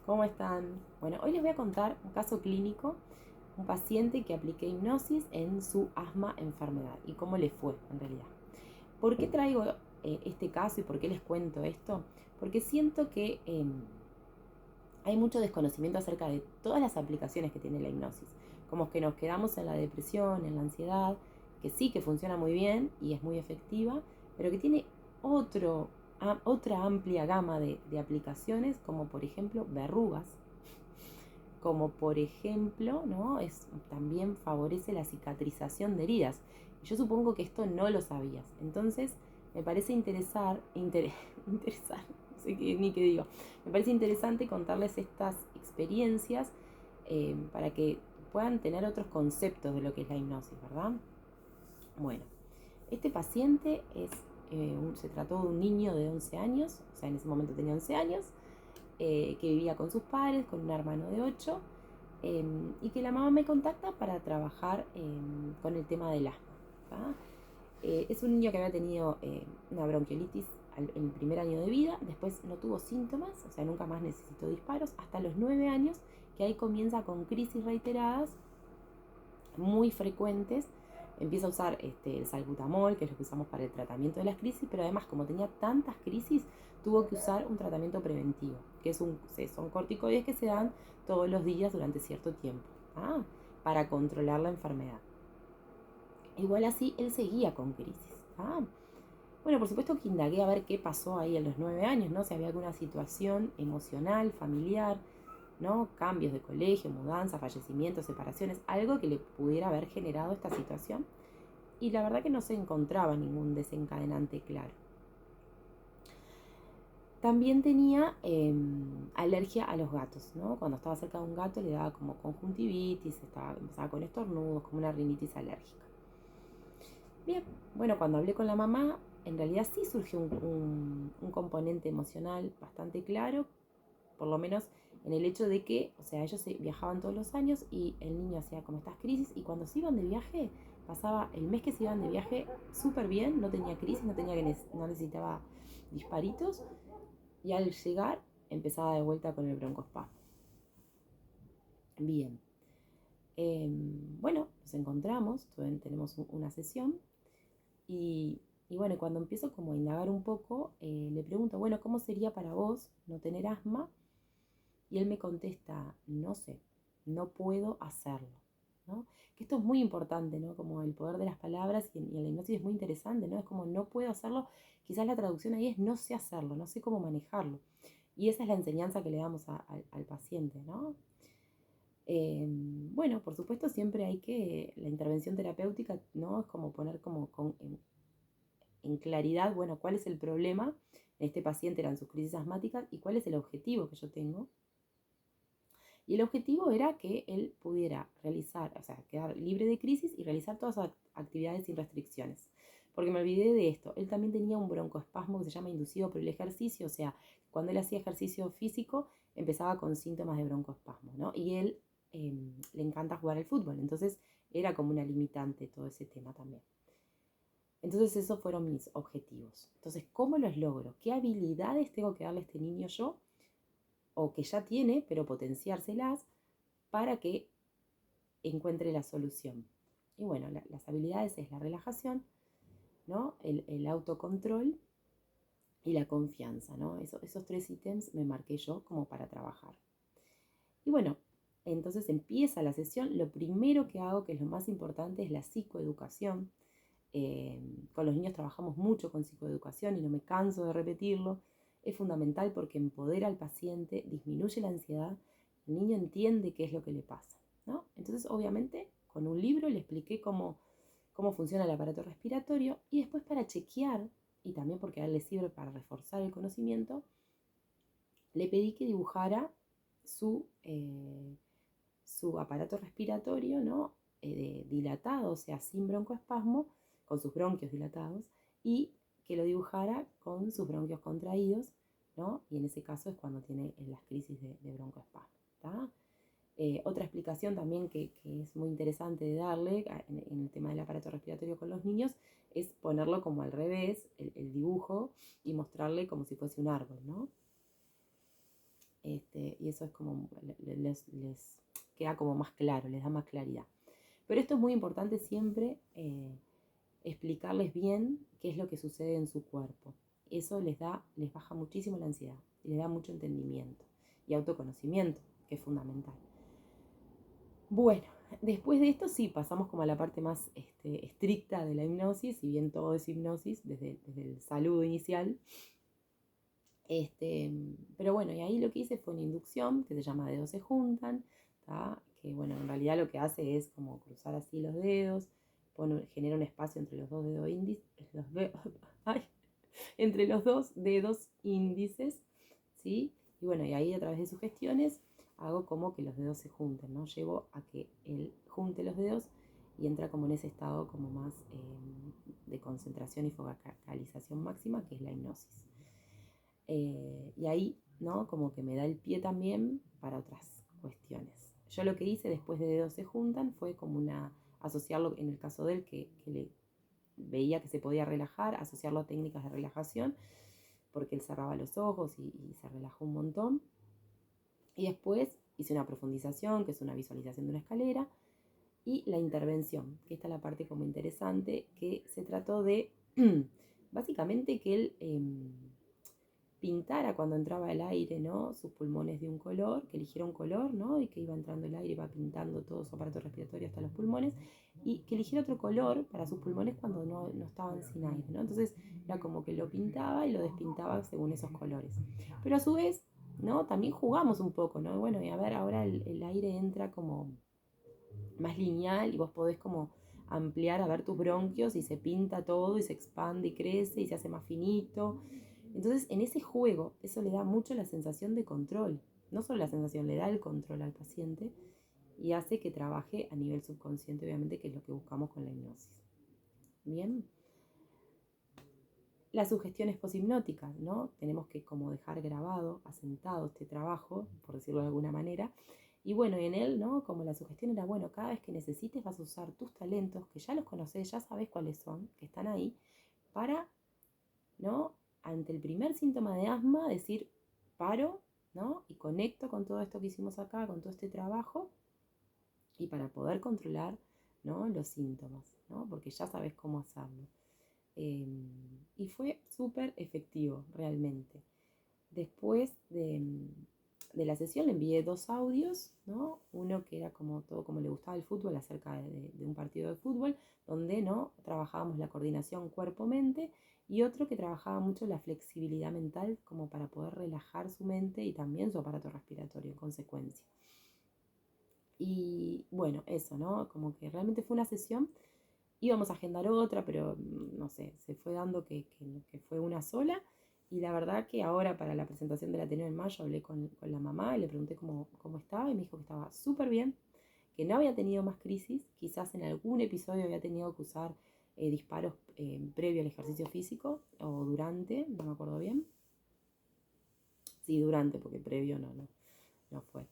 ¿Cómo están? Bueno, hoy les voy a contar un caso clínico, un paciente que apliqué hipnosis en su asma enfermedad y cómo le fue en realidad. ¿Por qué traigo este caso y por qué les cuento esto? Porque siento que hay mucho desconocimiento acerca de todas las aplicaciones que tiene la hipnosis. Como que nos quedamos en la depresión, en la ansiedad, que sí que funciona muy bien y es muy efectiva, pero que tiene otra amplia gama de aplicaciones, como por ejemplo verrugas, como por ejemplo, ¿no? También favorece la cicatrización de heridas. Yo supongo que esto no lo sabías. Entonces, me parece interesar, no sé ni qué digo. Me parece interesante contarles estas experiencias para que puedan tener otros conceptos de lo que es la hipnosis, ¿verdad? Bueno, este paciente se trató de un niño de 11 años, o sea, en ese momento tenía 11 años, que vivía con sus padres, con un hermano de 8, y que la mamá me contacta para trabajar con el tema del asma. ¿Tá? Es un niño que había tenido una bronquiolitis en el primer año de vida, después no tuvo síntomas, o sea, nunca más necesitó disparos, hasta los 9 años, que ahí comienza con crisis reiteradas, muy frecuentes. Empieza a usar el salbutamol, que es lo que usamos para el tratamiento de las crisis, pero además, como tenía tantas crisis, tuvo que usar un tratamiento preventivo, que son corticoides que se dan todos los días durante cierto tiempo, ¿ah? Para controlar la enfermedad. Igual así, él seguía con crisis. ¿Ah? Bueno, por supuesto que indagué a ver qué pasó ahí a los 9 años, ¿no? Si había alguna situación emocional, familiar, ¿no? Cambios de colegio, mudanza, fallecimientos, separaciones, algo que le pudiera haber generado esta situación. Y la verdad que no se encontraba ningún desencadenante claro. También tenía alergia a los gatos, ¿no? Cuando estaba cerca de un gato le daba como conjuntivitis, empezaba con estornudos, como una rinitis alérgica. Bien, bueno, cuando hablé con la mamá, en realidad sí surgió un componente emocional bastante claro, por lo menos en el hecho de que, o sea, ellos viajaban todos los años y el niño hacía como estas crisis y cuando se iban de viaje, pasaba el mes que se iban de viaje súper bien, no tenía crisis, no necesitaba disparitos y al llegar empezaba de vuelta con el broncoespasmo. Bien, bueno, nos encontramos, tenemos una sesión y, y bueno, cuando empiezo como a indagar un poco, le pregunto, bueno, ¿cómo sería para vos no tener asma? Y él me contesta, no sé, no puedo hacerlo, ¿no? Que esto es muy importante, ¿no? Como el poder de las palabras y en la hipnosis es muy interesante, ¿no? Es como no puedo hacerlo, quizás la traducción ahí es no sé hacerlo, no sé cómo manejarlo. Y esa es la enseñanza que le damos al paciente, ¿no? Bueno, por supuesto siempre la intervención terapéutica, ¿no? Es como poner en claridad, bueno, cuál es el problema. En este paciente eran sus crisis asmáticas y cuál es el objetivo que yo tengo. Y el objetivo era que él pudiera realizar, o sea, quedar libre de crisis y realizar todas sus actividades sin restricciones. Porque me olvidé de esto, él también tenía un broncoespasmo que se llama inducido por el ejercicio, o sea, cuando él hacía ejercicio físico empezaba con síntomas de broncoespasmo, ¿no? Y él le encanta jugar al fútbol, entonces era como una limitante todo ese tema también. Entonces esos fueron mis objetivos. Entonces, ¿cómo los logro? ¿Qué habilidades tengo que darle a este niño yo? O que ya tiene, pero potenciárselas para que encuentre la solución. Y bueno, las habilidades es la relajación, ¿no? El autocontrol y la confianza, ¿no? Esos tres ítems me marqué yo como para trabajar. Y bueno, entonces empieza la sesión. Lo primero que hago, que es lo más importante, es la psicoeducación. Con los niños trabajamos mucho con psicoeducación y no me canso de repetirlo. Es fundamental porque empodera al paciente, disminuye la ansiedad, el niño entiende qué es lo que le pasa, ¿no? Entonces, obviamente, con un libro le expliqué cómo funciona el aparato respiratorio y después para chequear, y también porque a él le sirve para reforzar el conocimiento, le pedí que dibujara su aparato respiratorio, ¿no? Dilatado, o sea, sin broncoespasmo, con sus bronquios dilatados, y que lo dibujara con sus bronquios contraídos, ¿no? Y en ese caso es cuando tiene las crisis de broncoespasmo. ¿Tá? Otra explicación también que es muy interesante de darle en el tema del aparato respiratorio con los niños es ponerlo como al revés, el dibujo, y mostrarle como si fuese un árbol, ¿no? Y eso es como, les queda como más claro, les da más claridad. Pero esto es muy importante siempre, explicarles bien qué es lo que sucede en su cuerpo. Eso les baja muchísimo la ansiedad y les da mucho entendimiento y autoconocimiento, que es fundamental. Bueno, después de esto sí pasamos como a la parte más estricta de la hipnosis, si bien todo es hipnosis desde el saludo inicial. Pero bueno, y ahí lo que hice fue una inducción que se llama Dedos se juntan, ¿tá? Que bueno, en realidad lo que hace es como cruzar así los dedos, genera un espacio entre los dos dedos índices, entre los dos dedos índices, ¿sí? Y bueno, y ahí a través de sugestiones hago como que los dedos se junten, ¿no? Llevo a que él junte los dedos y entra como en ese estado como más de concentración y focalización máxima, que es la hipnosis. Y ahí, ¿no? Como que me da el pie también para otras cuestiones. Yo lo que hice después de Dedos se juntan fue como asociarlo, en el caso de él, que le veía que se podía relajar, asociarlo a técnicas de relajación, porque él cerraba los ojos y se relajó un montón. Y después hice una profundización, que es una visualización de una escalera, y la intervención, que esta es la parte como interesante, que se trató de, básicamente, que él pintara cuando entraba el aire, ¿no? Sus pulmones de un color, que eligiera un color, ¿no? Y que iba entrando el aire, iba pintando todo su aparato respiratorio hasta los pulmones, y que eligiera otro color para sus pulmones cuando no estaban sin aire, ¿no? Entonces era como que lo pintaba y lo despintaba según esos colores. Pero a su vez, ¿no? También jugamos un poco, ¿no? Bueno, y a ver, ahora el aire entra como más lineal y vos podés como ampliar a ver tus bronquios y se pinta todo y se expande y crece y se hace más finito. Entonces, en ese juego, eso le da mucho la sensación de control. No solo la sensación, le da el control al paciente y hace que trabaje a nivel subconsciente, obviamente, que es lo que buscamos con la hipnosis. Bien. Las sugestiones poshipnóticas, ¿no? Tenemos que como dejar grabado, asentado este trabajo, por decirlo de alguna manera. Y bueno, en él, ¿no? Como la sugestión era, bueno, cada vez que necesites vas a usar tus talentos, que ya los conoces, ya sabes cuáles son, que están ahí, para, ¿no? Ante el primer síntoma de asma, decir, paro, ¿no? Y conecto con todo esto que hicimos acá, con todo este trabajo, y para poder controlar, ¿no? Los síntomas, ¿no? Porque ya sabes cómo hacerlo. Y fue súper efectivo, realmente. Después de la sesión le envié 2 audios, ¿no? Uno que era como todo como le gustaba el fútbol, acerca de un partido de fútbol, donde no trabajábamos la coordinación cuerpo-mente, y otro que trabajaba mucho la flexibilidad mental, como para poder relajar su mente y también su aparato respiratorio en consecuencia. Y bueno, eso, ¿no? Como que realmente fue una sesión. Íbamos a agendar otra, pero no sé, se fue dando que fue una sola. Y la verdad que ahora para la presentación del Ateneo en mayo hablé con la mamá y le pregunté cómo estaba y me dijo que estaba súper bien, que no había tenido más crisis, quizás en algún episodio había tenido que usar disparos previo al ejercicio físico o durante, no me acuerdo bien. Sí, durante, porque previo no fue.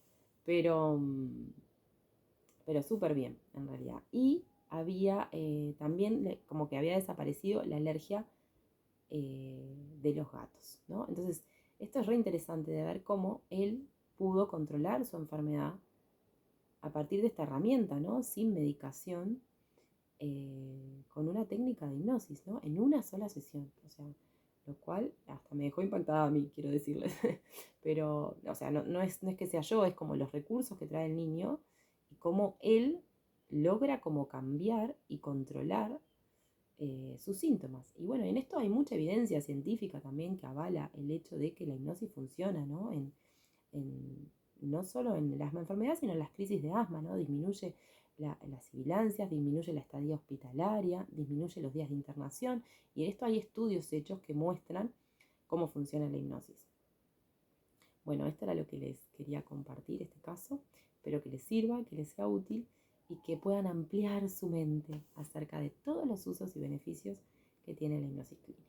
Pero súper bien, en realidad. Y había también como que había desaparecido la alergia de los gatos, ¿no? Entonces, esto es re interesante de ver cómo él pudo controlar su enfermedad a partir de esta herramienta, ¿no? Sin medicación, con una técnica de hipnosis, ¿no? En una sola sesión, o sea, lo cual hasta me dejó impactada a mí, quiero decirles. Pero, o sea, no es que sea yo, es como los recursos que trae el niño y cómo él logra como cambiar y controlar sus síntomas. Y bueno, en esto hay mucha evidencia científica también que avala el hecho de que la hipnosis funciona, ¿no? No solo en la asma enfermedad, sino en las crisis de asma, ¿no? Disminuye las sibilancias, disminuye la estadía hospitalaria, disminuye los días de internación, y en esto hay estudios hechos que muestran cómo funciona la hipnosis. Bueno, esto era lo que les quería compartir, este caso. Espero que les sirva, que les sea útil y que puedan ampliar su mente acerca de todos los usos y beneficios que tiene la hipnosis clínica.